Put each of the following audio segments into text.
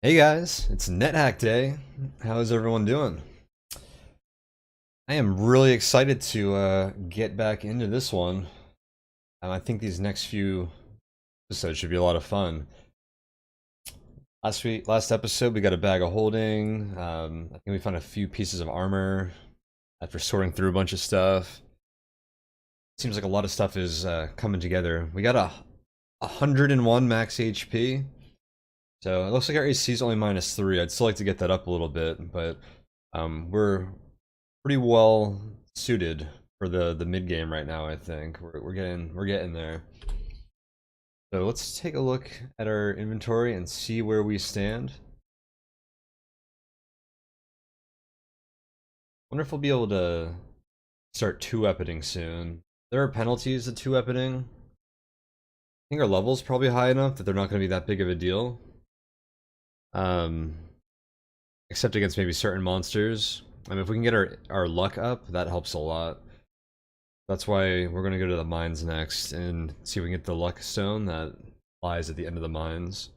Hey guys, it's NetHack Day. How is everyone doing? I am really excited to get back into this one. I think these next few episodes should be a lot of fun. Last episode, we got a bag of holding. I think we found a few pieces of armor after sorting through a bunch of stuff. Seems like a lot of stuff is coming together. We got a 101 max HP. So it looks like our AC is only -3. I'd still like to get that up a little bit, but we're pretty well suited for the mid game right now. I think we're getting there. So let's take a look at our inventory and see where we stand. Wonder if we'll be able to start two-weaponing soon. There are penalties to two-weaponing. I think our level's probably high enough that they're not going to be that big of a deal. Um, except against maybe certain monsters. I mean, if we can get our luck up, that helps a lot. That's why we're going to go to the mines next and see if we can get the luck stone that lies at the end of the mines.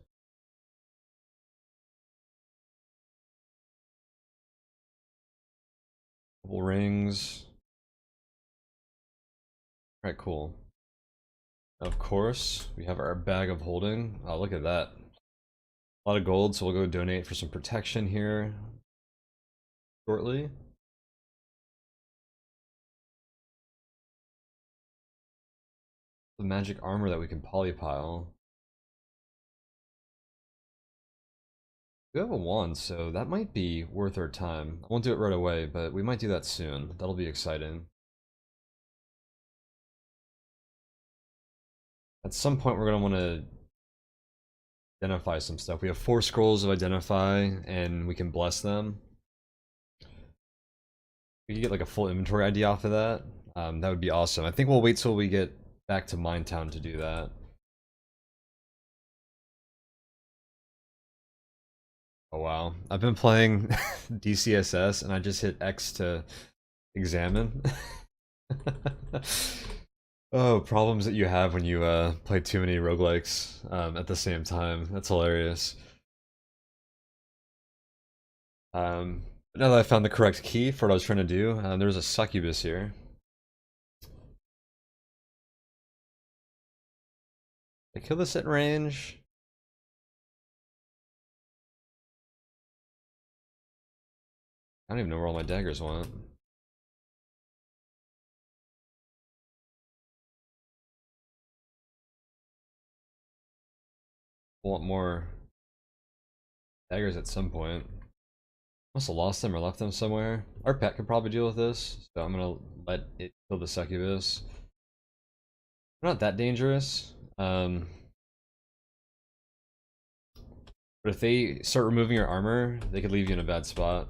Couple rings. Alright, cool. Of course, we have our bag of holding. Oh, look at that. A lot of gold, so we'll go donate for some protection here shortly. The magic armor that we can polypile. We have a wand, so that might be worth our time. I won't do it right away, but we might do that soon. That'll be exciting. At some point, we're going to want to identify some stuff. We have 4 scrolls of identify, and we can bless them. We could get like a full inventory ID off of that. That would be awesome. I think we'll wait till we get back to Minetown to do that. Oh wow. I've been playing DCSS and I just hit X to examine. Oh, problems that you have when you play too many roguelikes at the same time. That's hilarious. But now that I found the correct key for what I was trying to do, there's a succubus here. I kill this at range. I don't even know where all my daggers went. I want more daggers at some point. Must have lost them or left them somewhere. Our pet could probably deal with this, so I'm gonna let it kill the succubus. They're not that dangerous. But if they start removing your armor, they could leave you in a bad spot.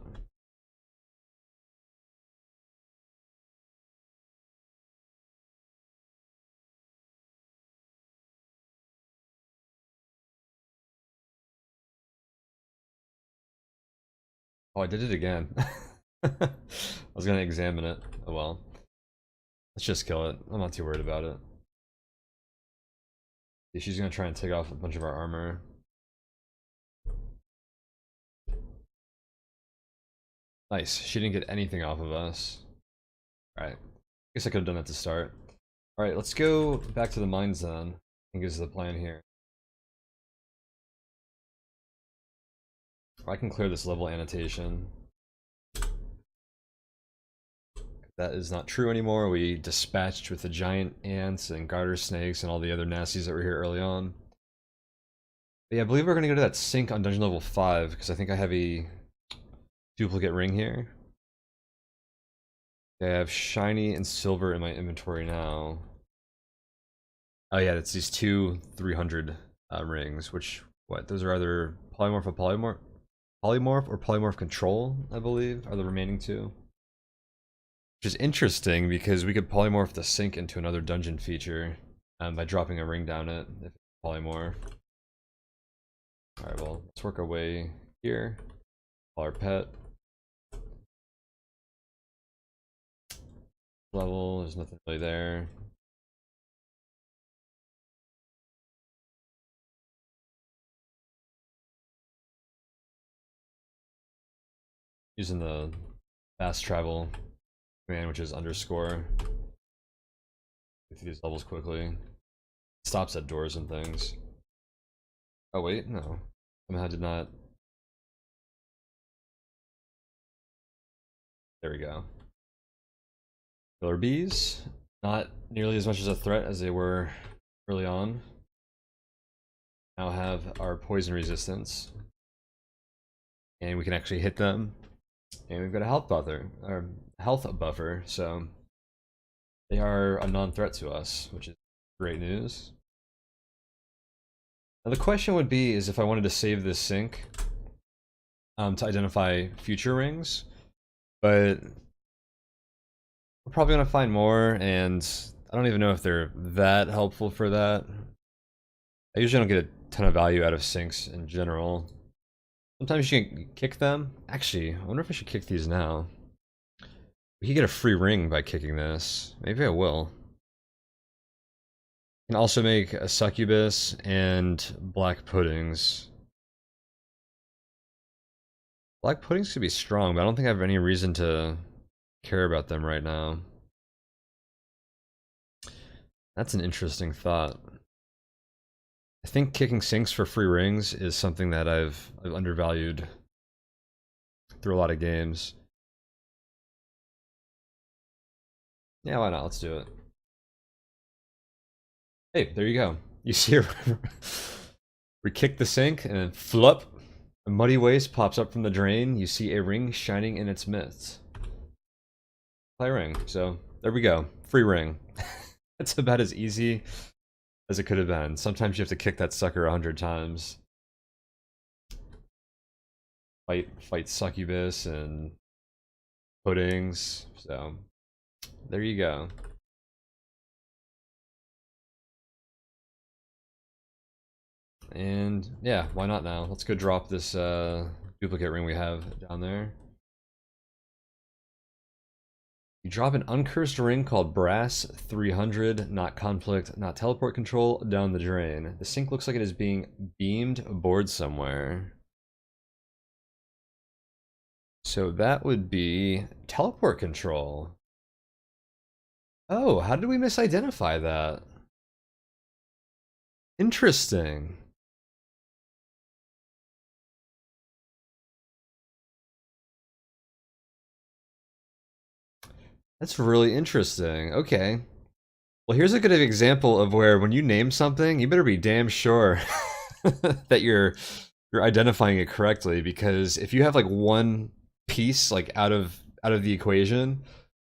Oh, I did it again. I was gonna examine it. Oh well. Let's just kill it. I'm not too worried about it. She's gonna try and take off a bunch of our armor. Nice. She didn't get anything off of us. Alright. Guess I could have done that to start. Alright, let's go back to the mines then. I think is the plan here. I can clear this level annotation. That is not true anymore. We dispatched with the giant ants and garter snakes and all the other nasties that were here early on. But yeah, I believe we're going to go to that sink on dungeon level 5 because I think I have a duplicate ring here. I have shiny and silver in my inventory now. Oh yeah, it's these two 300 rings, which, what, those are either polymorph or polymorph or polymorph control, I believe, are the remaining two. Which is interesting because we could polymorph the sink into another dungeon feature by dropping a ring down it if it's polymorph. Alright, well, let's work our way here. Call our pet. Level, there's nothing really there. using the fast travel command, which is underscore. Get through these levels quickly. Stops at doors and things. Oh wait, no. Somehow did not. There we go. Killer bees. Not nearly as much as a threat as they were early on. Now have our poison resistance. And we can actually hit them. And we've got a health buffer, so they are a non-threat to us, which is great news. Now the question would be is if I wanted to save this sync to identify future rings, but we're probably gonna find more, and I don't even know if they're that helpful for that. I usually don't get a ton of value out of syncs in general. Sometimes you can kick them. Actually, I wonder if I should kick these now. We could get a free ring by kicking this. Maybe I will. Can also make a succubus and black puddings. Black puddings could be strong, but I don't think I have any reason to care about them right now. That's an interesting thought. I think kicking sinks for free rings is something that I've undervalued through a lot of games. Yeah, why not? Let's do it. Hey, there you go. You see her. We kick the sink and then flup. A muddy waste pops up from the drain. You see a ring shining in its midst. Play ring. So there we go. Free ring. That's about as easy as it could have been. Sometimes you have to kick that sucker 100 times. Fight succubus and puddings. So there you go. And yeah, why not now? Let's go drop this duplicate ring we have down there. You drop an uncursed ring called Brass 300, not conflict, not teleport control, down the drain. The sink looks like it is being beamed aboard somewhere. So that would be teleport control. Oh, how did we misidentify that? Interesting. That's really interesting. Okay. Well, here's a good example of where when you name something, you better be damn sure that you're identifying it correctly, because if you have like one piece like out of the equation,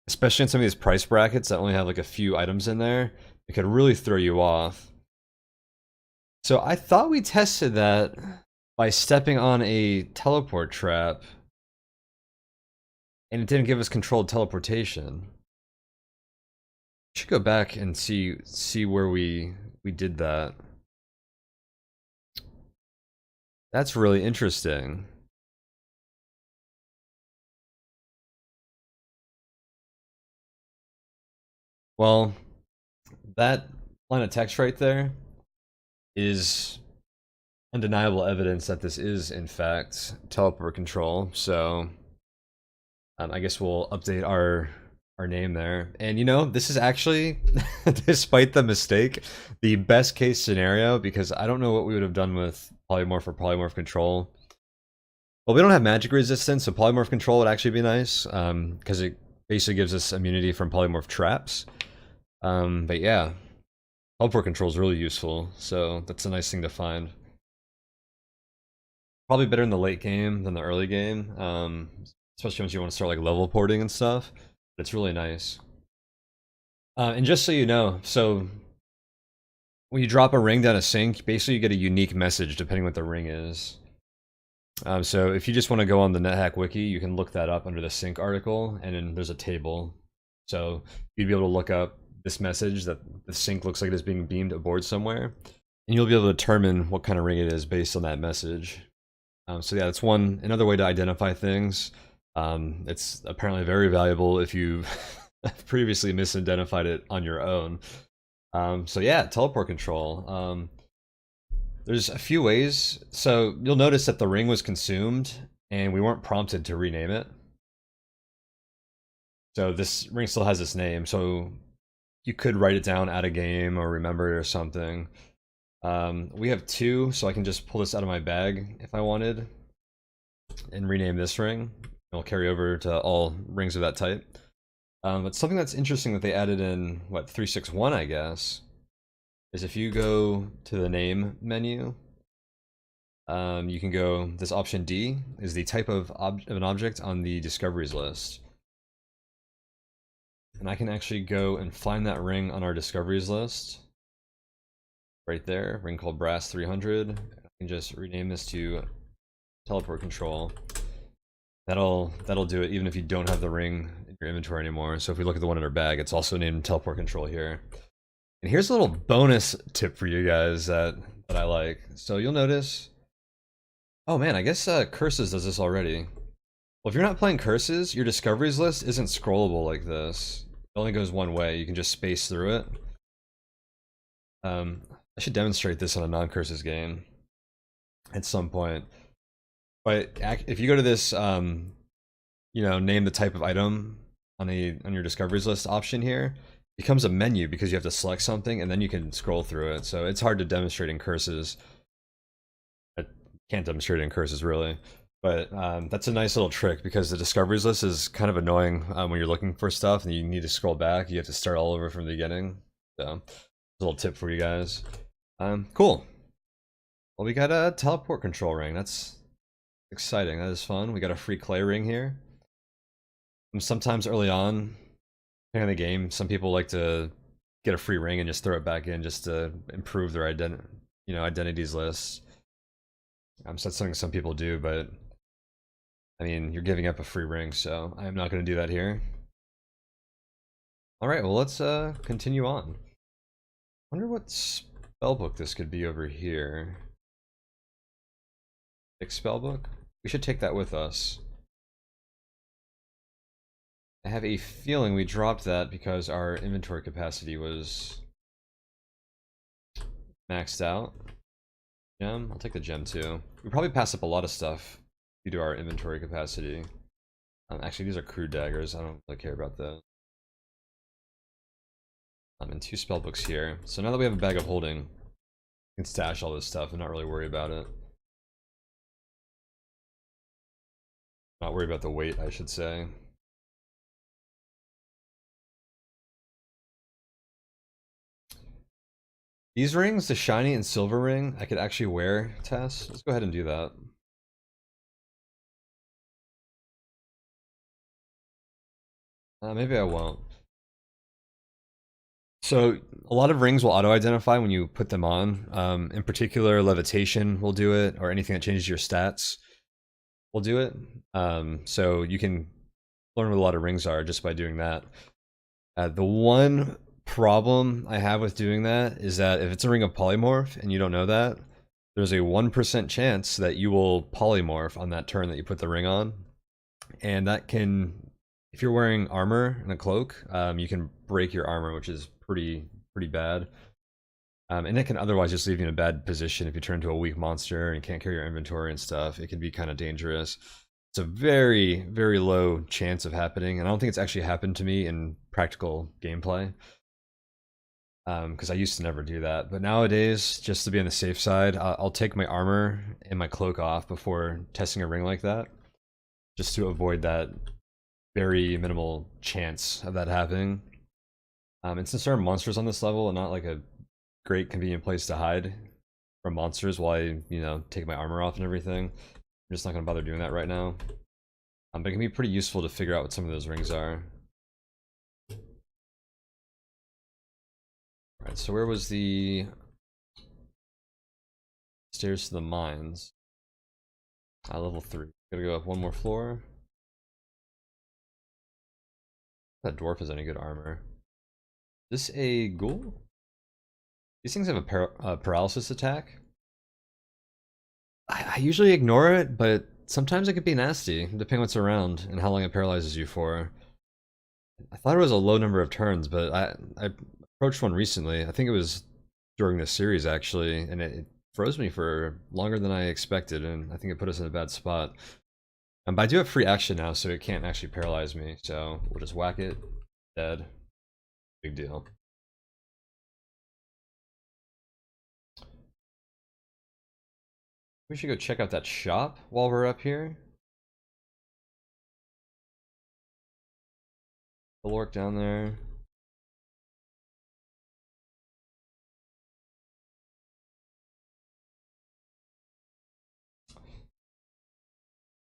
especially in some of these price brackets that only have like a few items in there, it could really throw you off. So I thought we tested that by stepping on a teleport trap, and it didn't give us controlled teleportation. Should go back and see where we did that. That's really interesting. Well, that line of text right there is undeniable evidence that this is in fact teleport control. So I guess we'll update our name there. And you know, this is actually, despite the mistake, the best case scenario, because I don't know what we would have done with polymorph or polymorph control. Well, we don't have magic resistance, so polymorph control would actually be nice, because it basically gives us immunity from polymorph traps. But yeah, teleport control is really useful, so that's a nice thing to find. Probably better in the late game than the early game, especially once you want to start like level porting and stuff. It's really nice. And just so you know, so when you drop a ring down a sink, basically you get a unique message depending what the ring is. So if you just want to go on the NetHack wiki, you can look that up under the sink article, and then there's a table. So you'd be able to look up this message that the sink looks like it is being beamed aboard somewhere, and you'll be able to determine what kind of ring it is based on that message. So yeah, that's another way to identify things. It's apparently very valuable if you previously misidentified it on your own. So yeah, teleport control. There's a few ways. So you'll notice that the ring was consumed, and we weren't prompted to rename it. So this ring still has its name, so you could write it down, add a game, or remember it or something. We have 2, so I can just pull this out of my bag if I wanted and rename this ring. It'll carry over to all rings of that type. But something that's interesting that they added in, what, 361, I guess, is if you go to the name menu, you can go, this option D is the type of an object on the discoveries list. And I can actually go and find that ring on our discoveries list. Right there, ring called Brass 300. I can just rename this to Teleport Control. That'll do it even if you don't have the ring in your inventory anymore. So if we look at the one in our bag, it's also named Teleport Control here. And here's a little bonus tip for you guys that I like. So you'll notice, oh man, I guess Curses does this already. Well, if you're not playing Curses, your discoveries list isn't scrollable like this. It only goes one way. You can just space through it. I should demonstrate this on a non-Curses game at some point. But if you go to this, you know, name the type of item on your discoveries list option here, it becomes a menu because you have to select something and then you can scroll through it. So it's hard to demonstrate in Curses. I can't demonstrate it in Curses really. But that's a nice little trick because the discoveries list is kind of annoying when you're looking for stuff and you need to scroll back. You have to start all over from the beginning. So, a little tip for you guys. Cool. Well, we got a teleport control ring. That's exciting. That is fun. We got a free clay ring here. And sometimes early on, depending on the game, some people like to get a free ring and just throw it back in just to improve their identities list. So that's something some people do, but I mean, you're giving up a free ring, so I'm not going to do that here. All right, well, let's continue on. I wonder what spellbook this could be over here. Spellbook? We should take that with us. I have a feeling we dropped that because our inventory capacity was maxed out. Gem? I'll take the gem too. We probably pass up a lot of stuff due to our inventory capacity. Actually, these are crude daggers. I don't really care about that. And 2 spellbooks here. So now that we have a bag of holding, we can stash all this stuff and not really worry about it. Not worry about the weight, I should say. These rings, the shiny and silver ring, I could actually wear, Tess. Let's go ahead and do that. Maybe I won't. So a lot of rings will auto-identify when you put them on. In particular, levitation will do it, or anything that changes your stats will do it. So you can learn what a lot of rings are just by doing that. The one problem I have with doing that is that if it's a ring of polymorph and you don't know that, there's a 1% chance that you will polymorph on that turn that you put the ring on. And that can, if you're wearing armor and a cloak, you can break your armor, which is pretty bad. And it can otherwise just leave you in a bad position if you turn into a weak monster and can't carry your inventory and stuff. It can be kind of dangerous. It's a very, very low chance of happening, and I don't think it's actually happened to me in practical gameplay. Because I used to never do that. But nowadays, just to be on the safe side, I'll take my armor and my cloak off before testing a ring like that. Just to avoid that very minimal chance of that happening. And since there are monsters on this level and not like a great convenient place to hide from monsters while I, take my armor off and everything, I'm just not going to bother doing that right now. But it can be pretty useful to figure out what some of those rings are. Alright, so where was the stairs to the mines? Level 3. Gotta go up one more floor. That dwarf has any good armor. Is this a ghoul? These things have a paralysis attack. I usually ignore it, but sometimes it could be nasty, depending what's around and how long it paralyzes you for. I thought it was a low number of turns, but I approached one recently. I think it was during this series, actually, and it froze me for longer than I expected, and I think it put us in a bad spot. But I do have free action now, so it can't actually paralyze me. So we'll just whack it. Dead. Big deal. We should go check out that shop while we're up here. The Lork down there.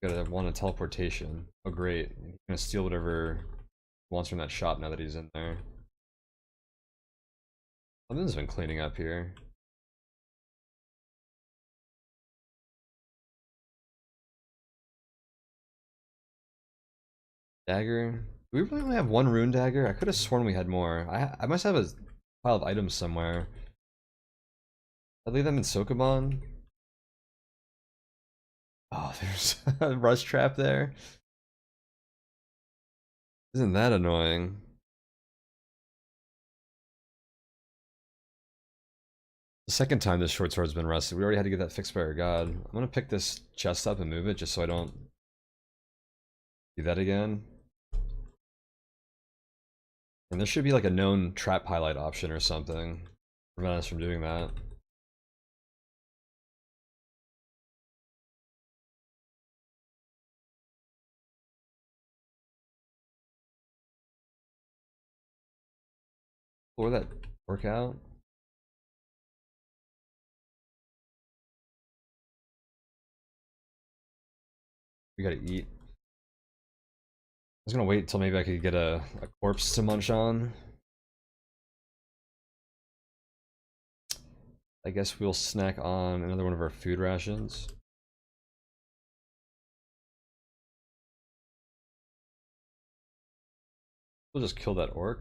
Gotta want a teleportation. Oh great. He's gonna steal whatever he wants from that shop now that he's in there. Something's been cleaning up here. Dagger. Do we really only have one rune dagger? I could have sworn we had more. I must have a pile of items somewhere. I leave them in Sokoban. Oh, there's a rust trap there. Isn't that annoying? The second time this short sword's been rusted. We already had to get that fixed by our god. I'm gonna pick this chest up and move it just so I don't do that again. And there should be like a known trap highlight option or something. Prevent us from doing that. Or that work out? We gotta eat. I was gonna wait until maybe I could get a corpse to munch on. I guess we'll snack on another one of our food rations. We'll just kill that orc.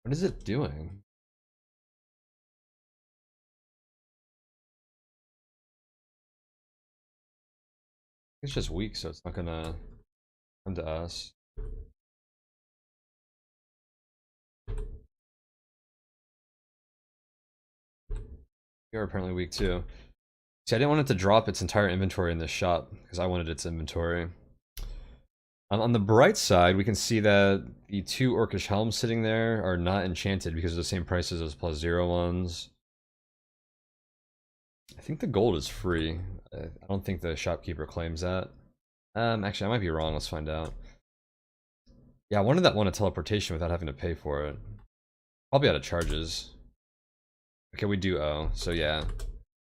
What is it doing? It's just weak, so it's not gonna come to us. You're apparently weak too. See, I didn't want it to drop its entire inventory in this shop, because I wanted its inventory. On the bright side, we can see that the two Orcish helms sitting there are not enchanted because of the same prices as +0 ones. I think the gold is free. I don't think the shopkeeper claims that. Actually, I might be wrong. Let's find out. Yeah, I wanted that one a teleportation without having to pay for it. Probably out of charges. Okay, we do owe. So yeah,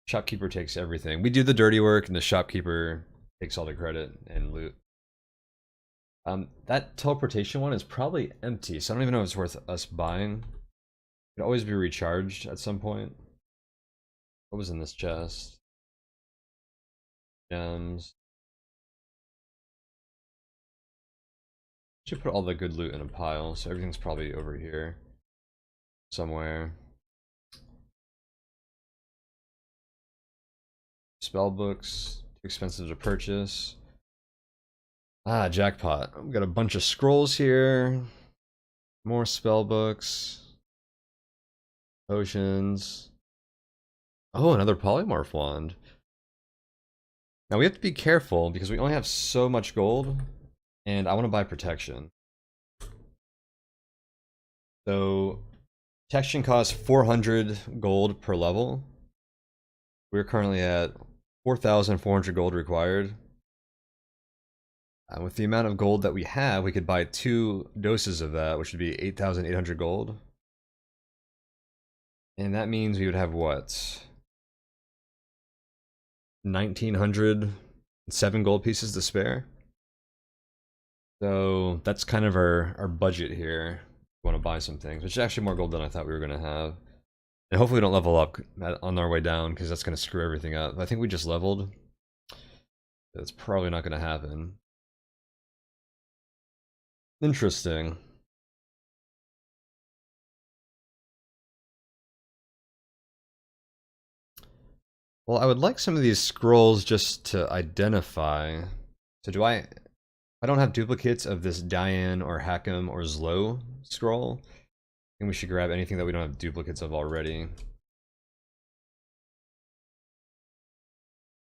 shopkeeper takes everything. We do the dirty work, and the shopkeeper takes all the credit and loot. That teleportation one is probably empty, so I don't even know if it's worth us buying. It could always be recharged at some point. What was in this chest? Gems. Should put all the good loot in a pile, so everything's probably over here somewhere. Spell books, too expensive to purchase. Ah, jackpot. We've got a bunch of scrolls here. More spell books. Potions. Oh, another polymorph wand. Now we have to be careful because we only have so much gold, and I want to buy protection. So, protection costs 400 gold per level. We're currently at 4,400 gold required. With the amount of gold that we have, we could buy 2 doses of that, which would be 8,800 gold. And that means we would have what? 1,907 gold pieces to spare. So that's kind of our budget here. We want to buy some things, which is actually more gold than I thought we were going to have. And hopefully we don't level up on our way down, because that's going to screw everything up. I think we just leveled. That's probably not going to happen. Interesting. Well, I would like some of these scrolls just to identify. So do I I don't have duplicates of this Diane or Hackham or Zlo scroll, I think we should grab anything that we don't have duplicates of already.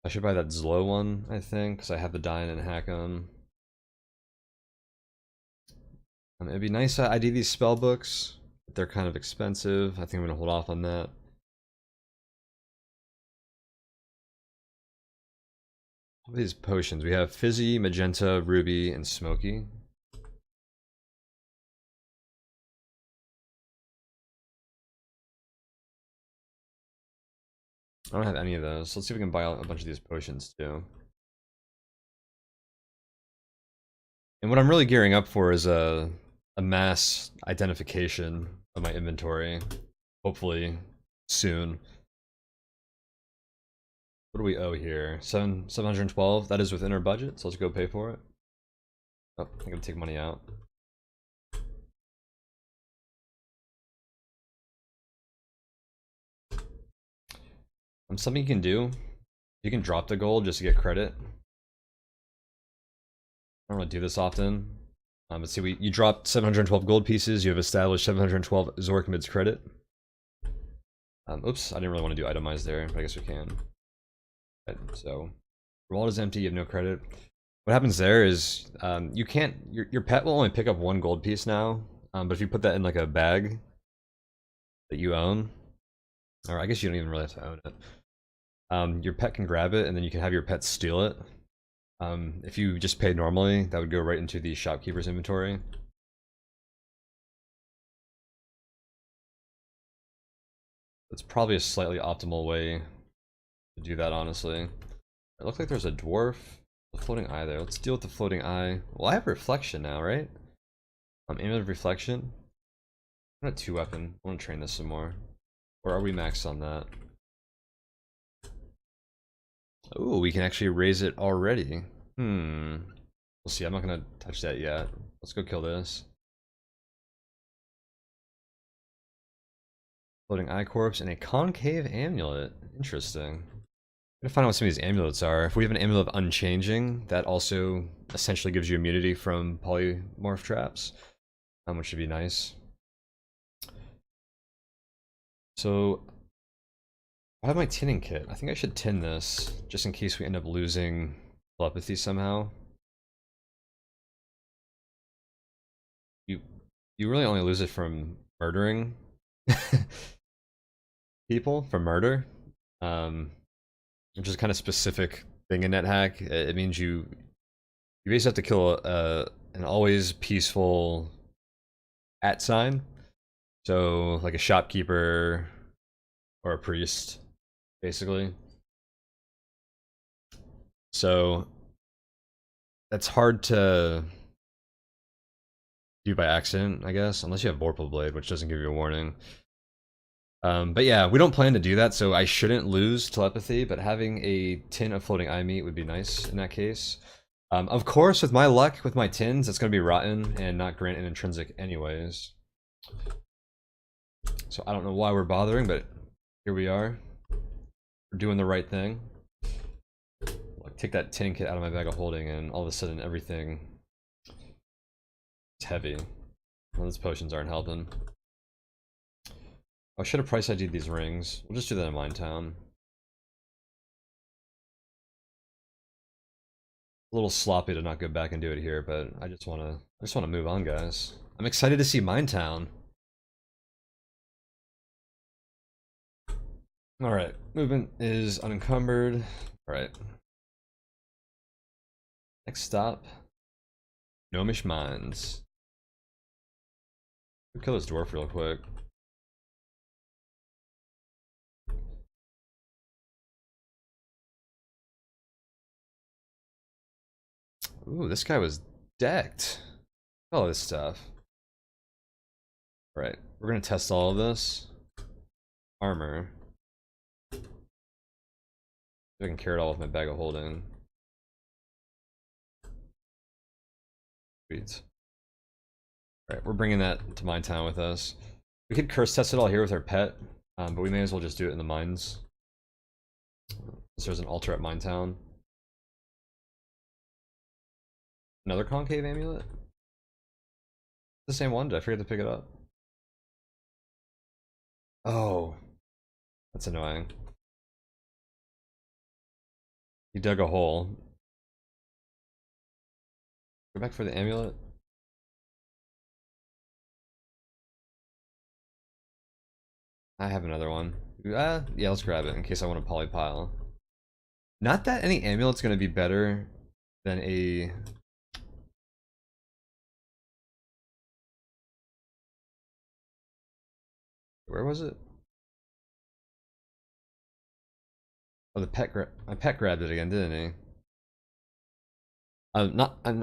I should buy that Zlo one, I think, because I have the Diane and Hackham. It'd be nice to ID these spell books, but they're kind of expensive. I think I'm going to hold off on that. What are these potions? We have Fizzy, Magenta, Ruby, and Smoky. I don't have any of those. Let's see if we can buy a bunch of these potions too. And what I'm really gearing up for is a mass identification of my inventory. Hopefully soon. What do we owe here? 712? That is within our budget, so let's go pay for it. Oh, I'm gonna take money out. Something you can do, you can drop the gold just to get credit. I don't really do this often. But see, you dropped 712 gold pieces, you have established 712 Zorkmid's credit. Oops, I didn't really want to do itemized there, but I guess we can. So, your wallet is empty, you have no credit. What happens there is, you can't, your pet will only pick up one gold piece now, but if you put that in like a bag that you own, or I guess you don't even really have to own it, your pet can grab it and then you can have your pet steal it. If you just paid normally, that would go right into the shopkeeper's inventory. It's probably a slightly optimal way to do that, honestly. It looks like there's a dwarf, a floating eye there. Let's deal with the floating eye. Well, I have reflection now, right? Amulet of reflection. I'm not 2-weapon. I want to train this some more. Or are we maxed on that? Oh, we can actually raise it already. We'll see. I'm not gonna touch that yet. Let's go kill this. Floating eye corpse and a concave amulet. Interesting. I'm gonna find out what some of these amulets are. If we have an amulet of unchanging, that also essentially gives you immunity from polymorph traps, which should be nice. So I have my tinning kit. I think I should tin this, just in case we end up losing telepathy somehow. You really only lose it from murdering people, from murder. Which is kind of specific thing in NetHack. It means you basically have to kill an always peaceful @ sign. So like a shopkeeper or a priest, basically. So that's hard to do by accident, I guess, unless you have Vorpal Blade, which doesn't give you a warning. But yeah, we don't plan to do that, so I shouldn't lose telepathy, but having a tin of floating eye meat would be nice in that case. Of course, with my luck, with my tins, it's going to be rotten and not grant an intrinsic anyways. So I don't know why we're bothering, but here we are. We're doing the right thing. Like, take that tin kit out of my bag of holding, and all of a sudden everything is heavy. Well, those potions aren't helping. I should have price ID'd these rings. We'll just do that in Minetown. A little sloppy to not go back and do it here, but I just wanna move on, guys. I'm excited to see Minetown. Alright, movement is unencumbered. Alright. Next stop. Gnomish Mines. We'll kill this dwarf real quick. Ooh, this guy was decked. All this stuff. Right, we're gonna test all of this. Armor. See if I can carry it all with my bag of holding. Sweet. Alright, we're bringing that to Minetown with us. We could curse test it all here with our pet, but we may as well just do it in the mines. There's an altar at Minetown. Another concave amulet? The same one? Did I forget to pick it up? Oh, that's annoying. He dug a hole. Go back for the amulet. I have another one. Yeah, let's grab it in case I want to polypile. Not that any amulet's going to be better than a... Where was it? Oh, my pet grabbed it again, didn't he? I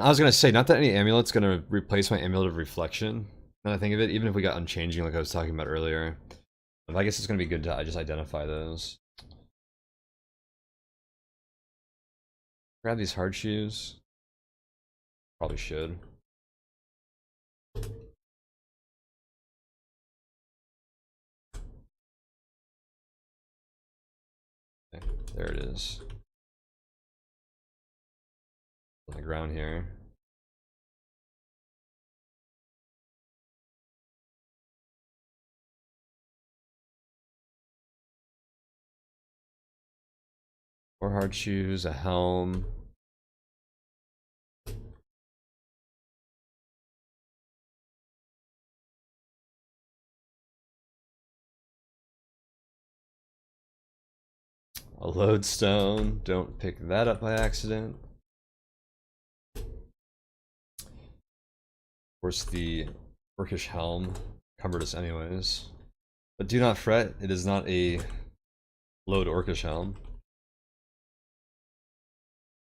was gonna say, not that any amulet's gonna replace my amulet of reflection. Now I think of it, even if we got unchanging like I was talking about earlier. But I guess it's gonna be good to just identify those. Grab these hard shoes. Probably should. Okay, there it is. On the ground here. Four hard shoes, a helm. A lodestone. Don't pick that up by accident. Of course, the orcish helm covered us anyways. But do not fret, it is not a load orcish helm.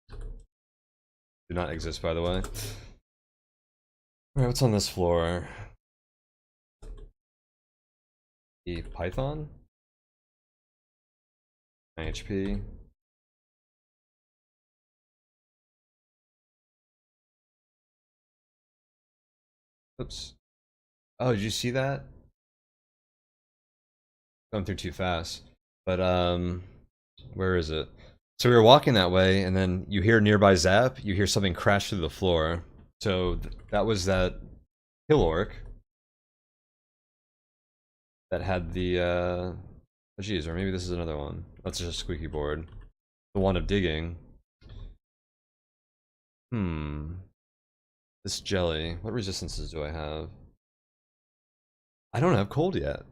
Do not exist, by the way. Alright, what's on this floor? A python? 9 HP. Oops. Oh, did you see that? Going through too fast. But, where is it? So we were walking that way, and then you hear nearby zap, you hear something crash through the floor. So that was that hill orc that had the, oh geez, or maybe this is another one. That's just a squeaky board. The one of digging. This jelly, what resistances do I have? I don't have cold yet.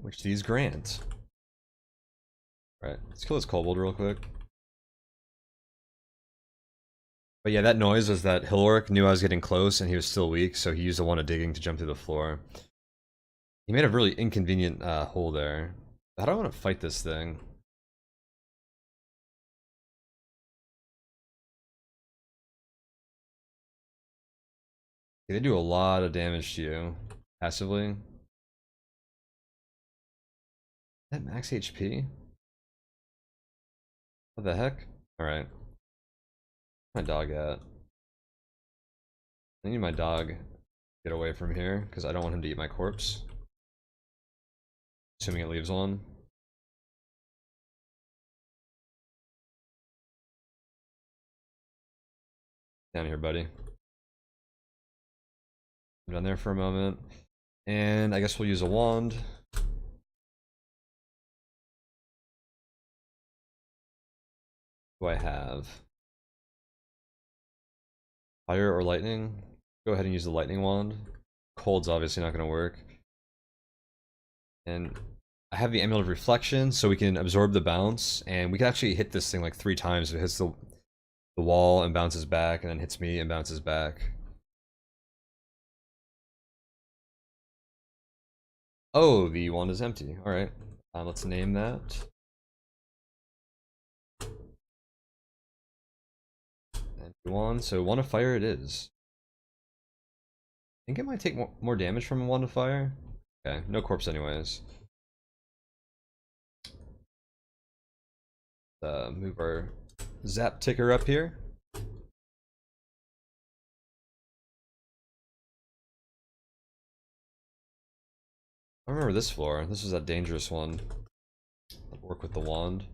Which these grant. Right, let's kill this kobold real quick. But yeah, that noise was that hill orc knew I was getting close and he was still weak, so he used the one of digging to jump through the floor. He made a really inconvenient hole there. How do I want to fight this thing? They do a lot of damage to you, passively. Is that max HP? What the heck? Alright. My dog at? I need my dog to get away from here, because I don't want him to eat my corpse. Assuming it leaves one. Down here, buddy. I'm down there for a moment. And I guess we'll use a wand. What do I have? Fire or lightning? Go ahead and use the lightning wand. Cold's obviously not going to work. And I have the amulet of reflection, so we can absorb the bounce, and we can actually hit this thing like 3 times. It hits the wall and bounces back, and then hits me and bounces back. Oh, the wand is empty. Alright, let's name that. Empty wand, so wand of fire it is. I think it might take more damage from a wand of fire. Okay, no corpse anyways. Move our zap ticker up here. I remember this floor. This was that dangerous one. Work with the wand.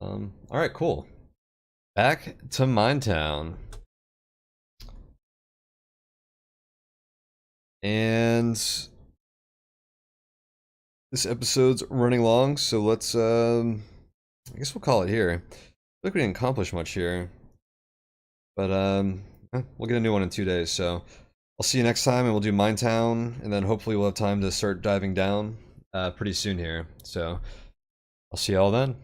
Alright, cool. Back to Minetown. And this episode's running long, so let's I guess we'll call it here. I feel like we didn't accomplish much here. But we'll get a new one in 2 days, so I'll see you next time and we'll do Minetown, and then hopefully we'll have time to start diving down pretty soon here. So I'll see y'all then.